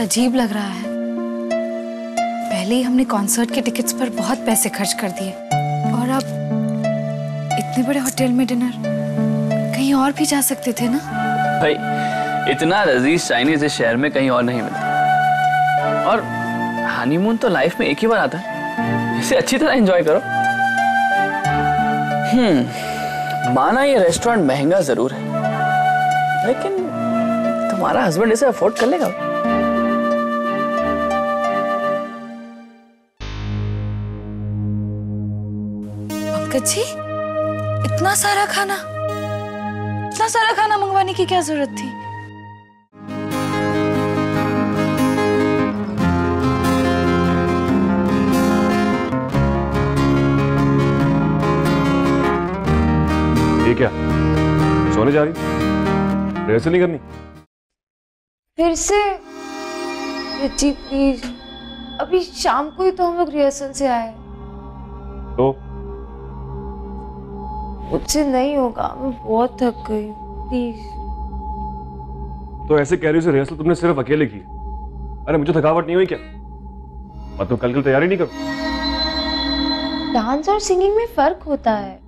अजीब लग रहा है। पहले ही हमने कॉन्सर्ट के टिकट्स पर बहुत पैसे खर्च कर दिए और अब इतने बड़े होटल में डिनर, कहीं और भी जा सकते थे ना। भाई इतना लजीज चाइनीज इस शहर में कहीं और नहीं मिलता। और हनीमून तो लाइफ में एक ही बार आता है, इसे अच्छी तरह एंजॉय करो। माना ये रेस्टोरेंट महंगा जरूर है, लेकिन तुम्हारा हस्बैंड इसे अफोर्ड कर लेगा। पंकज जी, इतना सारा खाना मंगवाने की क्या जरूरत थी? ये क्या, सोने जा रही? रिहर्सल नहीं करनी? फिर से? रिची प्लीज, अभी शाम को ही तो हम लोग रिहर्सल से आए। तो मुझसे नहीं होगा, मैं बहुत थक गई हूँ, प्लीज। तो ऐसे कह रही हो रिहर्सल तुमने सिर्फ अकेले की? अरे मुझे थकावट नहीं हुई क्या? मतलब कल की तैयारी नहीं करो? डांस और सिंगिंग में फर्क होता है।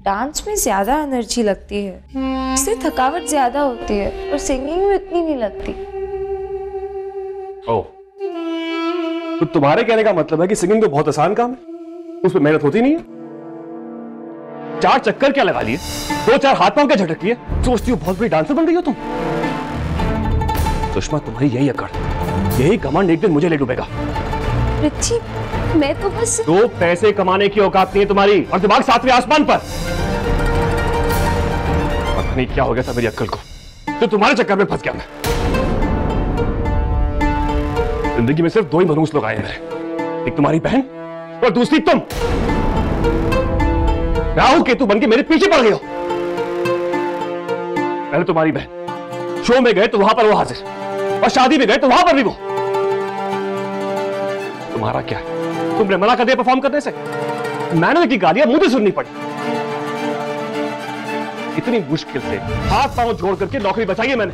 डांस में ज्यादा एनर्जी लगती है, इससे थकावट ज्यादा होती है, और सिंगिंग में इतनी नहीं लगती। ओह, तो तुम्हारे कहने का मतलब है कि सिंगिंग तो बहुत आसान काम है, उसमें मेहनत होती नहीं है? 4 चक्कर क्या लगा लिए, 2-4 हाथ पांव क्या झटक लिए, सोचती हो बहुत बड़ी डांसर बन गई हो तुम? सुषमा, तुम्हारी यही अकड़, यही घमंड एक दिन मुझे ले डूबेगा। रिची, मैं तो बस 2 पैसे कमाने की औकात नहीं है तुम्हारी, और दिमाग 7वें आसमान पर। पता नहीं क्या हो गया था मेरी अक्ल को, तो तुम्हारे चक्कर में फंस गया मैं। जिंदगी में सिर्फ 2 ही मनहूस लोग आए हैं मेरे, एक तुम्हारी बहन और दूसरी तुम। राहु केतु बनके मेरे पीछे पड़ गए हो। पहले तुम्हारी बहन, शो में गए तो वहां पर वो हाजिर, और शादी में गए तो वहां पर भी वो। तुम्हारा क्या है, तुमने मना कर दिया परफॉर्म करने से, मैंने की गालियां मुझे सुननी पड़ी। इतनी मुश्किल से हाथ पांव जोड़ करके नौकरी बचाई है मैंने,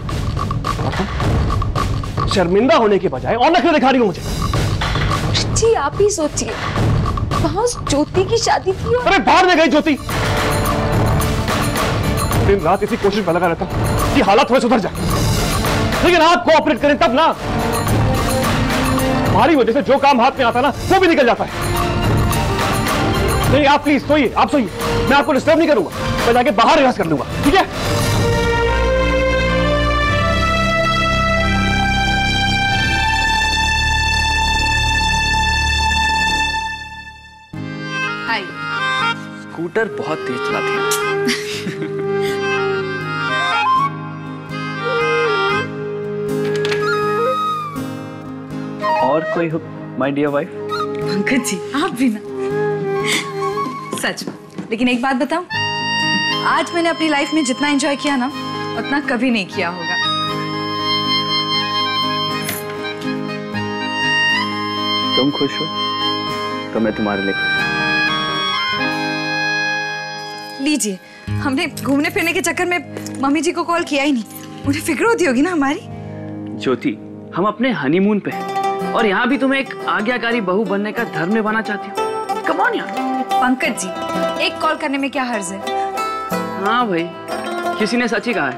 और तुम शर्मिंदा होने के बजाय और नखरे दिखा रही हो मुझे। जी आप ही सोचिए, वहां उस ज्योति की शादी थी और... अरे बाहर में गई ज्योति। दिन रात इसी कोशिश में लगा रहता हूं कि हालात थोड़े सुधर जाए, लेकिन आप कोऑपरेट करें तब ना। हमारी वजह से जो काम हाथ में आता ना, वो भी निकल जाता है। नहीं, आप प्लीज सोइए, आप सोइए, मैं आपको डिस्टर्ब नहीं करूंगा, मैं जाके बाहर रिहर्स कर लूंगा, ठीक है? स्कूटर बहुत तेज चलाती है। और कोई हो my dear wife? Pankaj ji, आप भी ना। सच में, लेकिन एक बात बताऊं, आज मैंने अपनी लाइफ में जितना एंजॉय किया ना, उतना कभी नहीं किया होगा। तुम खुश हो तो मैं तुम्हारे लिए खुश। लीजिए, हमने घूमने फिरने के चक्कर में मम्मी जी को कॉल किया ही नहीं, उन्हें फिक्र होती होगी ना हमारी। ज्योति, हम अपने हनीमून पे हैं और यहाँ भी तुम्हें एक आज्ञाकारी बहू बनने का धर्म निभाना चाहती हो। कम ऑन यार। पंकज जी, एक कॉल करने में क्या हर्ज है? हाँ भाई, किसी ने सच ही कहा है,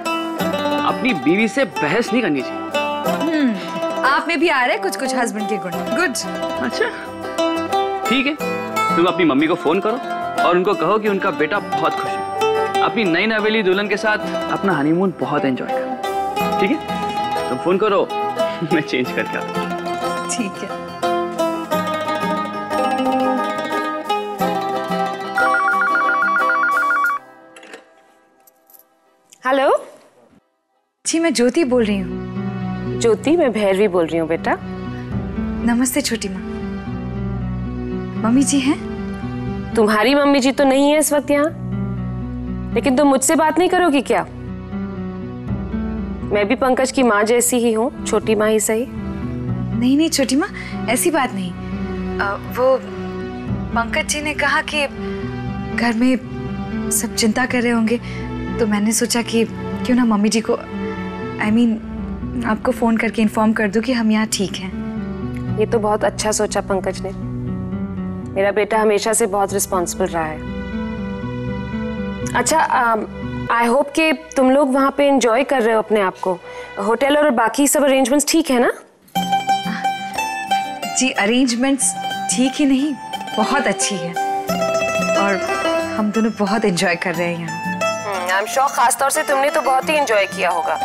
अपनी बीवी से बहस नहीं करनी चाहिए। आप में भी आ रहे कुछ कुछ हस्बैंड के गुण। गुड। अच्छा ठीक है, तुम अपनी मम्मी को फोन करो और उनको कहो कि उनका बेटा बहुत खुश है, अपनी नई नवेली दुल्हन के साथ अपना हनीमून बहुत एंजॉय कर। ठीक है, तुम फोन करो, मैं चेंज करके आता हूँ। ठीक है। हेलो जी, मैं ज्योति बोल रही हूँ। ज्योति, मैं भैरवी बोल रही हूँ बेटा। नमस्ते छोटी माँ। मम्मी जी हैं? तुम्हारी मम्मी जी तो नहीं है इस वक्त यहाँ, लेकिन तुम मुझसे बात नहीं करोगी क्या? मैं भी पंकज की माँ जैसी ही हूँ, छोटी माँ ही सही। नहीं नहीं छोटी माँ, ऐसी बात नहीं। वो पंकज जी ने कहा कि घर में सब चिंता कर रहे होंगे, तो मैंने सोचा कि क्यों ना मम्मी जी को आपको फोन करके इन्फॉर्म कर दूं कि हम यहाँ ठीक हैं। ये तो बहुत अच्छा सोचा पंकज ने। मेरा बेटा हमेशा से बहुत रिस्पॉन्सिबल रहा है। अच्छा, आई होप कि तुम लोग वहाँ पे एंजॉय कर रहे हो अपने आप को। होटल और बाकी सब अरेंजमेंट्स ठीक है ना? जी अरेंजमेंट्स ठीक ही नहीं, बहुत अच्छी है और हम दोनों बहुत एंजॉय कर रहे हैं यहाँ। आई एम श्योर, खास तौर से तुमने तो बहुत ही एंजॉय किया होगा।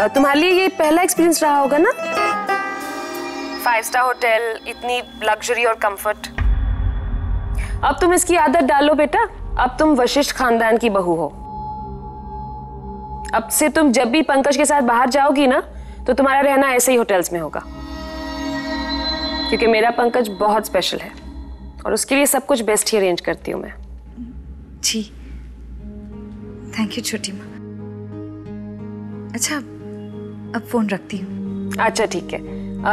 तुम्हारे लिए ये पहला एक्सपीरियंस रहा होगा ना? 5 स्टार होटल, इतनी लग्जरी और कंफर्ट। अब तुम इसकी आदत डालो बेटा। अब तुम वशिष्ठ खानदान की बहू हो। अब से तुम जब भी पंकज के साथ बाहर जाओगी ना, तो तुम्हारा रहना ऐसे ही होटल्स में होगा, क्योंकि मेरा पंकज बहुत स्पेशल है और उसके लिए सब कुछ बेस्ट ही अरेंज करती हूँ मैं। जी थैंक यू छोटी माँ। अच्छा अब फोन रखती हूँ। अच्छा ठीक है,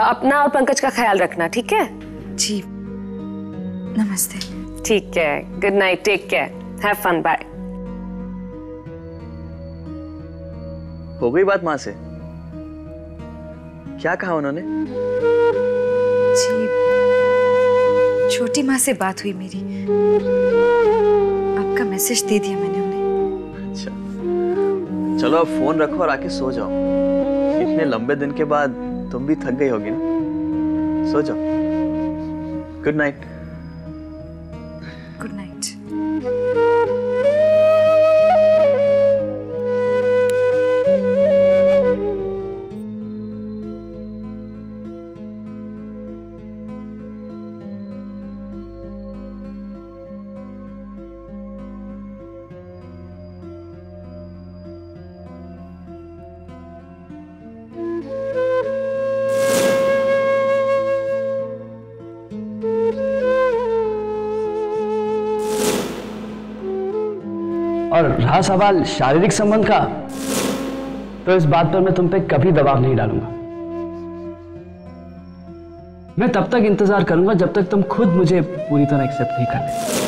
अपना और पंकज का ख्याल रखना, ठीक है? जी नमस्ते। ठीक है, good night, take care, have fun, bye. हो गई बात माँ से? क्या कहा उन्होंने? जी छोटी माँ से बात हुई मेरी, आपका मैसेज दे दिया मैंने उन्हें। अच्छा चलो अब फोन रखो और आके सो जाओ। इतने लंबे दिन के बाद तुम भी थक गई होगी ना, सो जाओ। Good night. Good night. और रहा सवाल शारीरिक संबंध का, तो इस बात पर मैं तुम पे कभी दबाव नहीं डालूंगा। मैं तब तक इंतजार करूंगा जब तक तुम खुद मुझे पूरी तरह एक्सेप्ट नहीं कर लेते।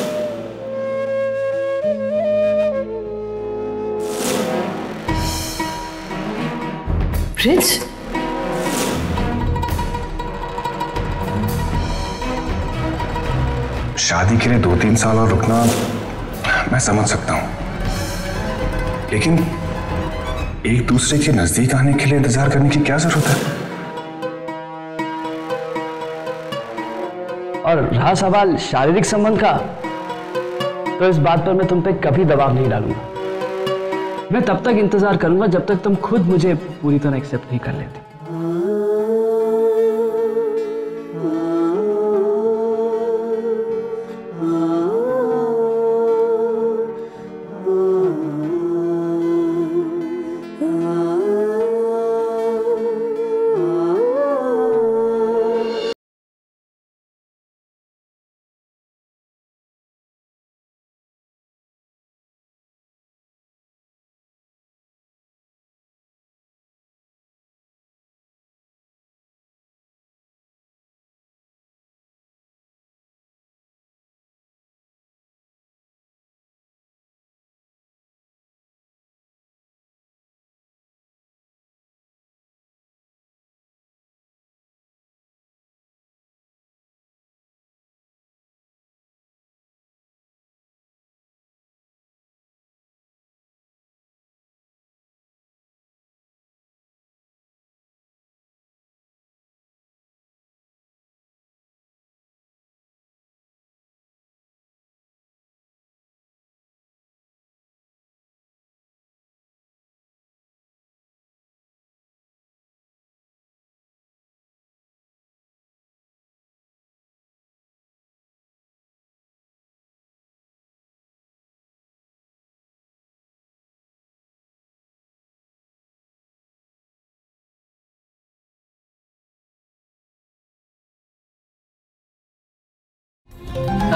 ब्रिज, शादी के लिए 2-3 साल और रुकना मैं समझ सकता हूं, लेकिन एक दूसरे के नजदीक आने के लिए इंतजार करने की क्या जरूरत है? और रहा सवाल शारीरिक संबंध का, तो इस बात पर मैं तुम पे कभी दबाव नहीं डालूंगा। मैं तब तक इंतजार करूंगा जब तक तुम खुद मुझे पूरी तरह एक्सेप्ट नहीं कर लेते।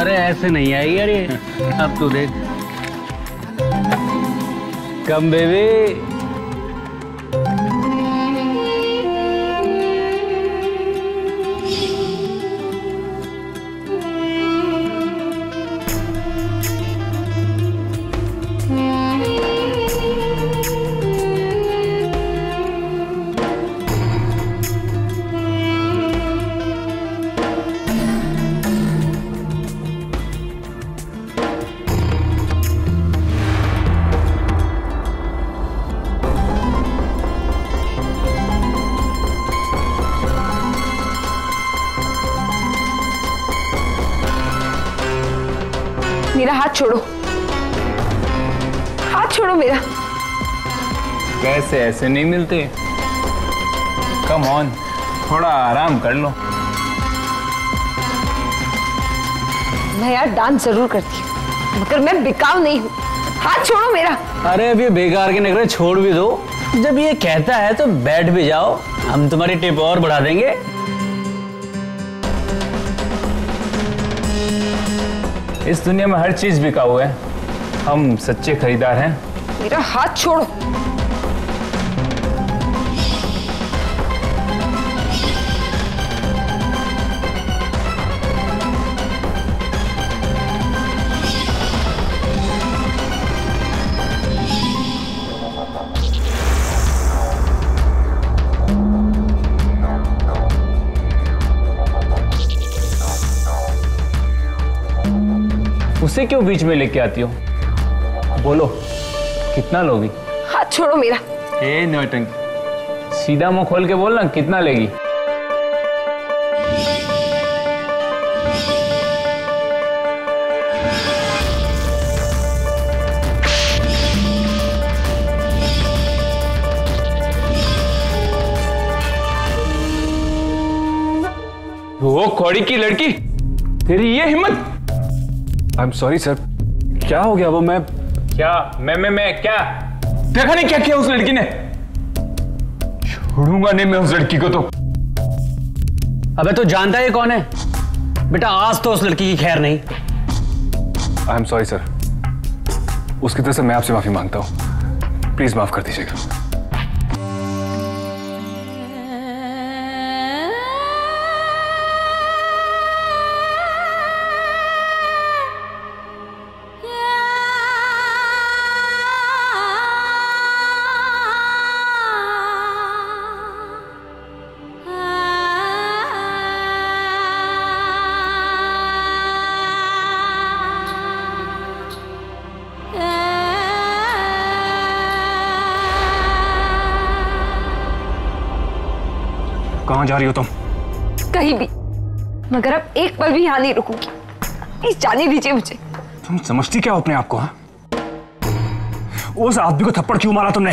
अरे ऐसे नहीं आएगी यार ये। अब तू देख, कम बेबी। हाथ छोड़ो, हाथ छोड़ो मेरा। कैसे ऐसे नहीं मिलते? कम ऑन, थोड़ा आराम कर लो। मैं यार डांस जरूर करती हूँ, मगर मैं बिकाऊ नहीं हूँ। हाथ छोड़ो मेरा। अरे अब ये बेकार के नखरे छोड़ भी दो। जब ये कहता है तो बैठ भी जाओ, हम तुम्हारी टिप और बढ़ा देंगे। इस दुनिया में हर चीज बिकाऊ है, हम सच्चे खरीदार हैं। मेरा हाथ छोड़ो। उसे क्यों बीच में लेके आती हो? बोलो, कितना लोगी? हाथ छोड़ो मेरा। ए नौटंकी, सीधा मुंह खोल के बोलना, कितना लेगी? वो कौड़ी की लड़की, तेरी ये हिम्मत! आई एम सॉरी सर, क्या हो गया? वो मैं क्या देखा नहीं क्या किया उस लड़की ने? छोड़ूंगा नहीं मैं उस लड़की को तो। अबे तो जानता है कौन है? बेटा आज तो उस लड़की की खैर नहीं। आई एम सॉरी सर, उसकी तरफ से मैं आपसे माफी मांगता हूं, प्लीज माफ कर दीजिएगा। कहां जा रही हो तुम? कहीं भी, मगर अब एक पल भी यहाँ नहीं रुकूंगी। प्लीज जाने दीजिए मुझे। तुम समझती क्या हो अपने आप को? हाँ, उस आदमी को थप्पड़ क्यों मारा तुमने?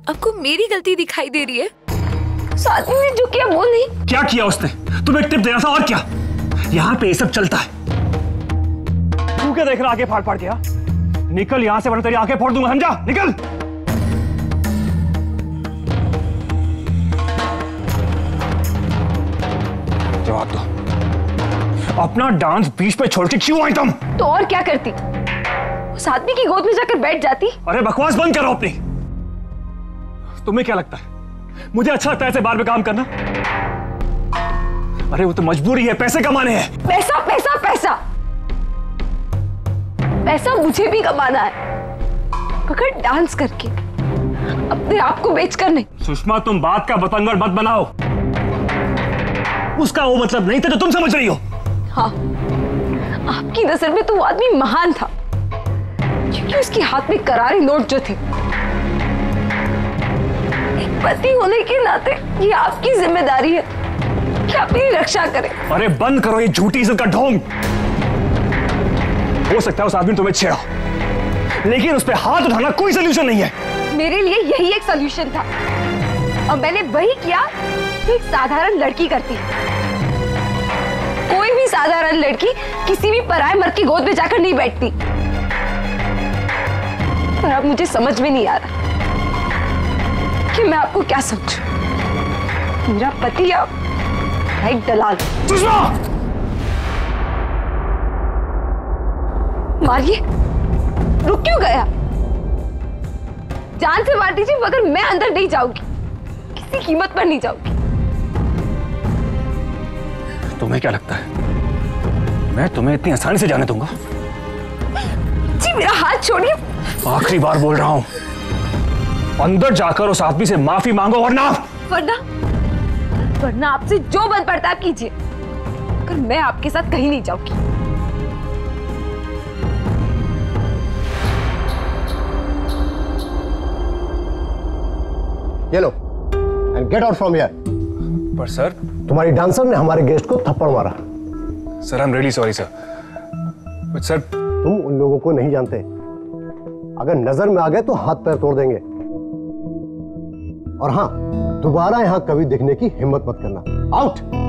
आपको मेरी गलती दिखाई दे रही है? उस आदमी ने जो किया वो नहीं। क्या किया उसने? तुम्हें एक टिप देना था और क्या? यहाँ पे ये सब चलता है। तू क्या देख रहा आगे फाड़ फाड़ के? निकल यहाँ से वरना तेरी आंखें फोड़ दूंगा, समझा? निकल। जवाब दो, अपना डांस बीच पे छोड़ के क्यों आई तुम? तो और क्या करती? उस आदमी की गोद में जाकर बैठ जाती। अरे बकवास बंद करो अपनी। तुम्हें क्या लगता है मुझे अच्छा लगता है ऐसे बार में काम करना? अरे वो तो मजबूरी है, पैसे कमाने हैं। पैसा पैसा पैसा पैसा मुझे भी कमाना है, मगर डांस करके, अपने आप को बेचकर नहीं। सुषमा तुम बात का बतंगड़ मत बनाओ। उसका वो मतलब नहीं था जो तुम समझ रही हो। हाँ, आपकी नजर में तो वो आदमी महान था, क्योंकि उसके हाथ में करारे नोट जो थे। एक पति होने के नाते ये आपकी जिम्मेदारी है कि आप मेरी रक्षा करें। अरे बंद करो ये झूठी इज्जत का ढोंग। हो सकता है उस आदमी ने तुम्हें छेड़ा, लेकिन उस पर हाथ उठाना कोई सलूशन नहीं है। मेरे लिए यही एक सलूशन था, और मैंने वही किया जो एक साधारण लड़की करती है। कोई भी साधारण लड़की किसी भी पराये मर्द की गोद में जाकर नहीं बैठती। पर अब मुझे समझ में नहीं आ रहा कि मैं आपको क्या समझूं। मेरा पति या एक दलाल। मारिए, रुक क्यों गया? जान से मार दीजिए, मगर मैं अंदर नहीं जाऊंगी, किसी कीमत पर नहीं जाऊंगी। तुम्हें क्या लगता है मैं तुम्हें इतनी आसानी से जाने दूंगा? जी मेरा हाथ छोड़िए। आखिरी बार बोल रहा हूं, अंदर जाकर उस आदमी से माफी मांगो, वरना आपसे जो बन पड़ता आप कीजिए, मगर मैं आपके साथ कहीं नहीं जाऊंगी। ये लो and get out from here. पर सर, तुम्हारी डांसर ने हमारे गेस्ट को थप्पड़ मारा। Sir I am really sorry sir. But sir तुम उन लोगों को नहीं जानते, अगर नजर में आ गए तो हाथ पैर तोड़ देंगे। और हाँ, दोबारा यहां कभी दिखने की हिम्मत मत करना। आउट।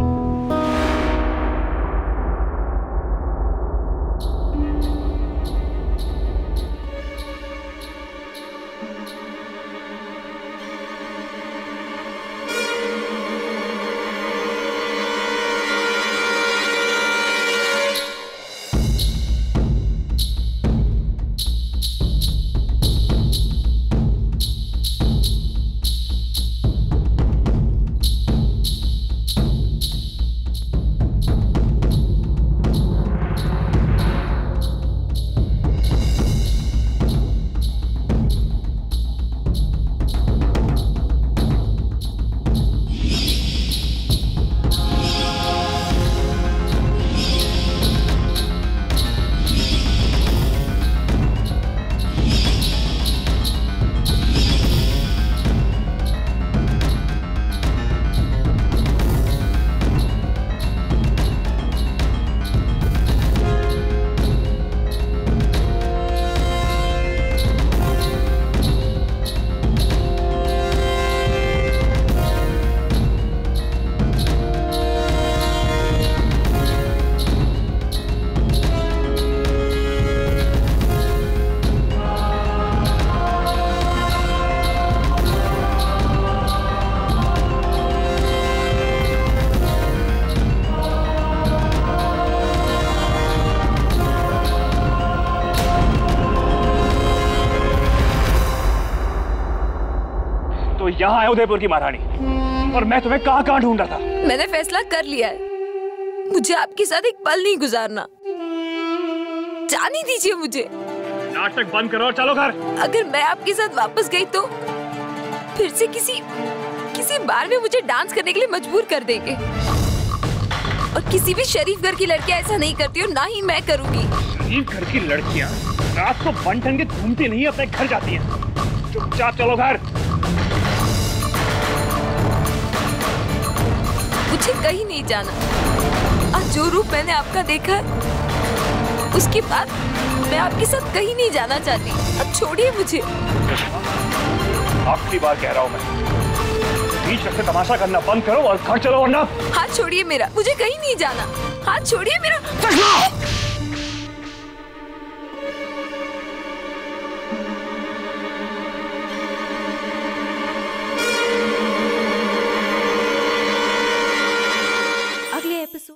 यहाँ है उदयपुर की महारानी, और मैं तुम्हें कहाँ ढूंढ रहा था। मैंने फैसला कर लिया है, मुझे आपके साथ एक पल नहीं गुजारना। जाने दीजिए मुझे। नाटक बंद करो और चलो घर। अगर मैं आपके साथ वापस गई तो फिर से किसी बार में मुझे डांस करने के लिए मजबूर कर देंगे। और किसी भी शरीफ घर की लड़कियां ऐसा नहीं करती और ना ही मैं करूंगी। शरीफ घर की लड़कियां रात को बन ठन के घूमती नहीं, अपने घर जाती हैं। चुपचाप चलो घर। मुझे कहीं नहीं जाना। आज जो रूप मैंने आपका देखा है, उसके बाद मैं आपके साथ कहीं नहीं जाना चाहती। अब छोड़िए मुझे। आखिरी बार कह रहा हूँ मैं, बीच रख के तमाशा करना बंद करो और घर चलो वरना। हाथ छोड़िए मेरा, मुझे कहीं नहीं जाना। हाथ छोड़िए मेरा।